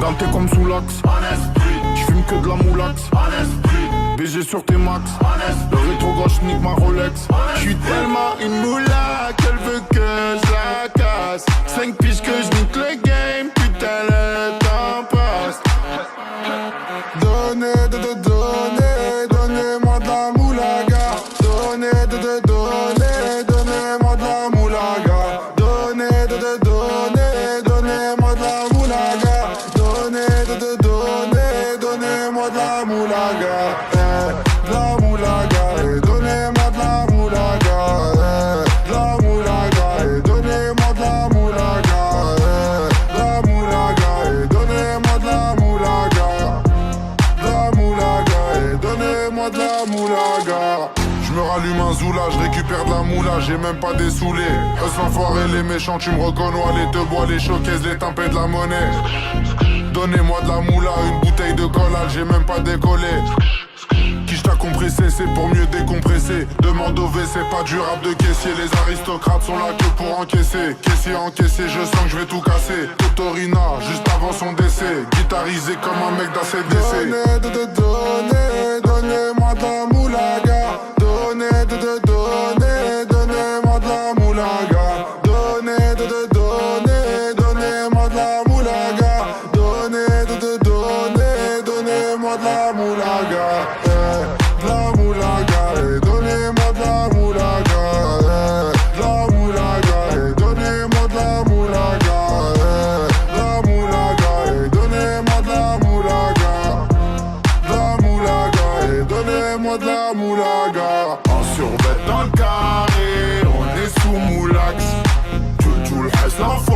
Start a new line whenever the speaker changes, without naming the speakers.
Ganté comme sous l'axe. J'fume que de la moulax. BG sur tes max. Le rétro gauche nique ma Rolex. J'suis tellement une moula qu'elle veut que je la casse. 5 piges que je nique le game. Putain le temps passe.
Donnez-moi de la moulaga. Donnez-moi de la moulaga. Donnez-moi de la moulaga. Donnez-moi de la moulaga. De la moulaga. Donnez-moi de la moulaga. De la moulaga. Donnez-moi de la moulaga. De la moulaga. Donnez-moi de la moulaga. Donnez-moi de la moulaga. Je me rallume un zoula, je récupère de la moula, j'ai même pas dessoulé. Eux l'enfoiré, les méchants, tu me reconnais, les te bois, les showcases, les tempêtes de la monnaie. Donnez-moi de la moula, une bouteille de collal, j'ai même pas décollé. Qui t'a compressé, c'est pour mieux décompresser. Demande au V, c'est pas du rap de caissier. Les aristocrates sont là que pour encaisser. Caissier encaissé, je sens que je vais tout casser. Totorina, juste avant son décès. Guitarisé comme un mec d'ACDC. Donnez-moi de la moulaga. Donnez-moi de la moulaga. Donnez-moi de la moulaga. Donnez-moi de la moulaga. De la moulaga. Donnez-moi de la moulaga. De la moulaga. Donnez-moi de la moulaga. De la moulaga. Donnez-moi de la moulaga. De la moulaga. Donnez-moi de la moulaga.
En survêt dans le carré, on est sous moulax. Tu le reste l'enfant.